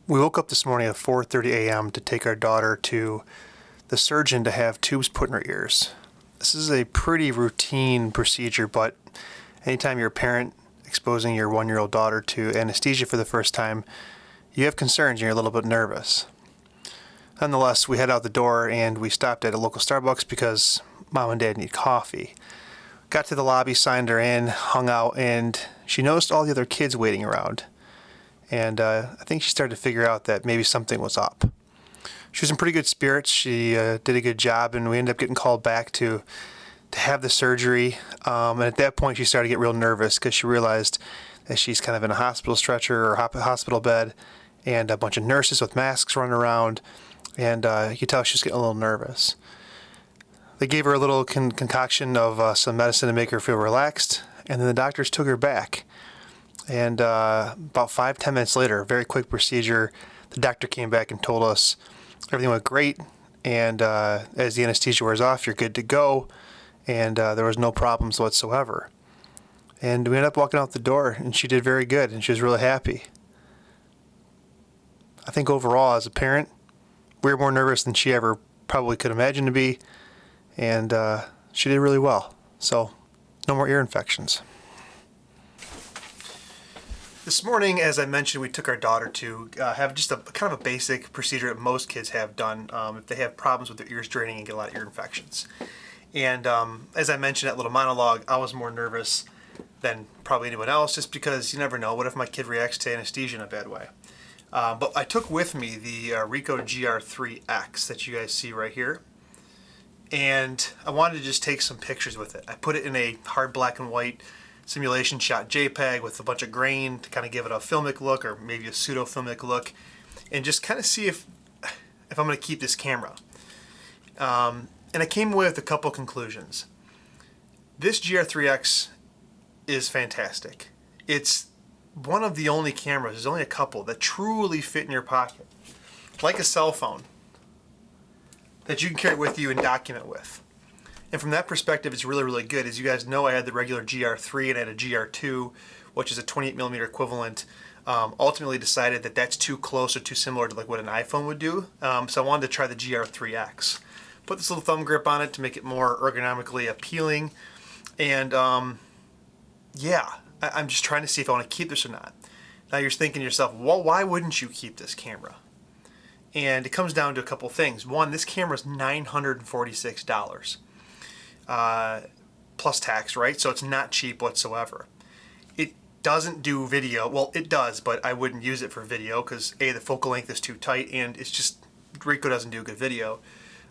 We woke up this morning at 4:30 a.m. to take our daughter to the surgeon to have tubes put in her ears. This is a pretty routine procedure, but anytime you're a parent exposing your 1-year-old daughter to anesthesia for the first time, you have concerns and you're a little bit nervous. Nonetheless, we head out the door and we stopped at a local Starbucks because mom and dad need coffee. Got to the lobby, signed her in, hung out, and she noticed all the other kids waiting around. And I think she started to figure out that maybe something was up. She was in pretty good spirits. She did a good job, and we ended up getting called back to have the surgery. And at that point, she started to get real nervous because she realized that she's kind of in a hospital stretcher or hospital bed, and a bunch of nurses with masks running around, and you could tell she was getting a little nervous. They gave her a little concoction of some medicine to make her feel relaxed, and then the doctors took her back. And about 5-10 minutes later, a very quick procedure, the doctor came back and told us everything went great, and as the anesthesia wears off, you're good to go, and there was no problems whatsoever. And we ended up walking out the door, and she did very good, and she was really happy. I think overall, as a parent, we were more nervous than she ever probably could imagine to be, and she did really well. So, no more ear infections. This morning, as I mentioned, we took our daughter to have just a kind of a basic procedure that most kids have done if they have problems with their ears draining and get a lot of ear infections. And as I mentioned that little monologue, I was more nervous than probably anyone else, just because you never know. What if my kid reacts to anesthesia in a bad way? But I took with me the Ricoh GR3x that you guys see right here. And I wanted to just take some pictures with it. I put it in a hard black and white simulation shot JPEG with a bunch of grain to kind of give it a filmic look, or maybe a pseudo filmic look, and just kind of see if I'm going to keep this camera. And I came away with a couple conclusions. This GR3x is fantastic. It's one of the only cameras, there's only a couple, that truly fit in your pocket, like a cell phone, that you can carry with you and document with. And from that perspective, it's really, really good. As you guys know, I had the regular GR3 and I had a GR2, which is a 28mm equivalent. Ultimately decided that that's too close or too similar to like what an iPhone would do. So I wanted to try the GR3X. Put this little thumb grip on it to make it more ergonomically appealing. And yeah, I'm just trying to see if I want to keep this or not. Now you're thinking to yourself, well, why wouldn't you keep this camera? And it comes down to a couple things. One, this camera is $946. Plus tax, right? So it's not cheap whatsoever. It doesn't do video. Well, it does, but I wouldn't use it for video because A, the focal length is too tight, and it's just, Ricoh doesn't do good video.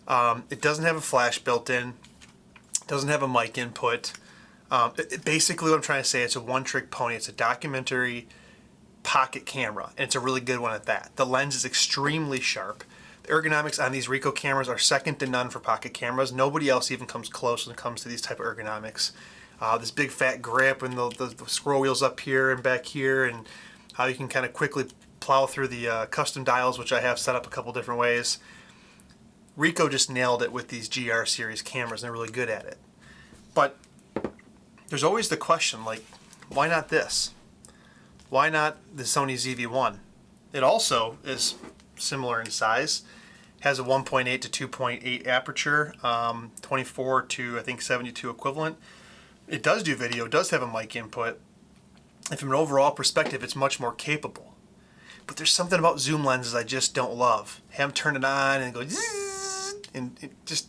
It doesn't have a flash built in. It doesn't have a mic input. Basically what I'm trying to say, it's a one-trick pony. It's a documentary pocket camera, and it's a really good one at that. The lens is extremely sharp. The ergonomics on these Ricoh cameras are second to none for pocket cameras. Nobody else even comes close when it comes to these type of ergonomics. This big fat grip and the scroll wheels up here and back here, and how you can kind of quickly plow through the custom dials, which I have set up a couple different ways. Ricoh just nailed it with these GR series cameras, and they're really good at it. But there's always the question, like, why not this? Why not the Sony ZV-1? It also is similar in size, has a 1.8 to 2.8 aperture, 24 to I think 72 equivalent. It does do video, it does have a mic input, and from an overall perspective it's much more capable. But there's something about zoom lenses I just don't love. Have them turn it on and go zzz, and it just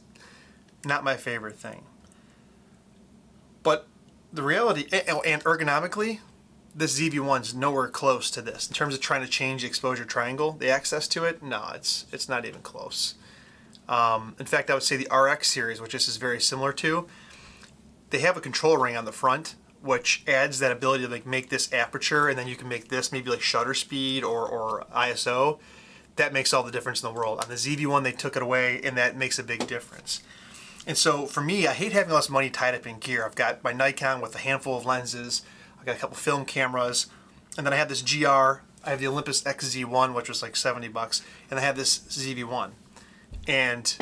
not my favorite thing. But the reality, and ergonomically, this ZV-1 is nowhere close to this. In terms of trying to change the exposure triangle, the access to it, no, it's not even close. In fact, I would say the RX series, which this is very similar to, they have a control ring on the front, which adds that ability to like make this aperture, and then you can make this maybe like shutter speed or ISO. That makes all the difference in the world. On the ZV-1, they took it away, and that makes a big difference. And so for me, I hate having less money tied up in gear. I've got my Nikon with a handful of lenses. I've got a couple film cameras, and then I have this GR. I have the Olympus XZ1, which was like $70, and I have this ZV-1. And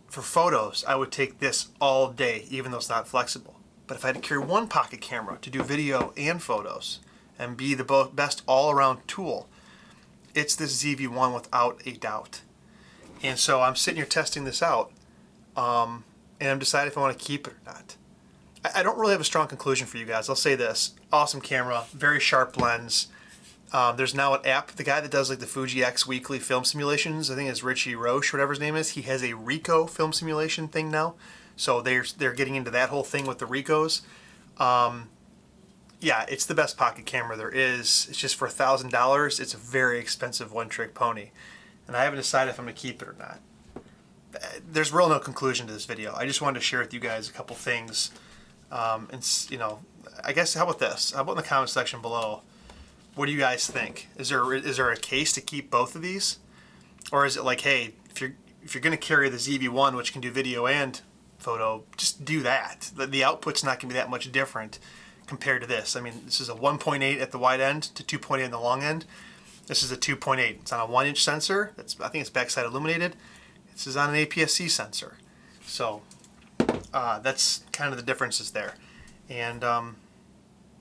for photos, I would take this all day, even though it's not flexible. But if I had to carry one pocket camera to do video and photos and be the best all-around tool, it's this ZV-1 without a doubt. And so I'm sitting here testing this out, and I'm deciding if I want to keep it or not. I don't really have a strong conclusion for you guys. I'll say this: awesome camera, very sharp lens. There's now an app. The guy that does like the Fuji X weekly film simulations, I think it's Richie Roche, whatever his name is. He has a Ricoh film simulation thing now, so they're getting into that whole thing with the Ricohs. Yeah, it's the best pocket camera there is. It's just for $1,000. It's a very expensive one-trick pony, and I haven't decided if I'm going to keep it or not. There's real no conclusion to this video. I just wanted to share with you guys a couple things, and you know, I guess how about this? How about in the comment section below? What do you guys think? Is there a case to keep both of these, or is it like, hey, if you're going to carry the ZV-1, which can do video and photo, just do that. The output's not going to be that much different compared to this. I mean, this is a 1.8 at the wide end to 2.8 on the long end. This is a 2.8. It's on a 1-inch sensor. I think it's backside illuminated. This is on an APS-C sensor. So that's kind of the differences there. And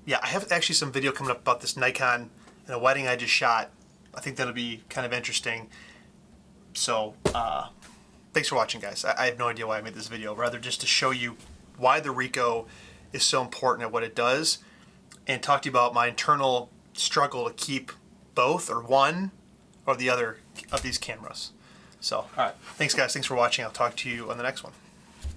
yeah, I have actually some video coming up about this Nikon and a wedding I just shot. I think that'll be kind of interesting. So thanks for watching, guys. I have no idea why I made this video, rather just to show you why the Ricoh is so important at what it does, and talk to you about my internal struggle to keep both or one or the other of these cameras. So, all right, thanks guys, thanks for watching. I'll talk to you on the next one.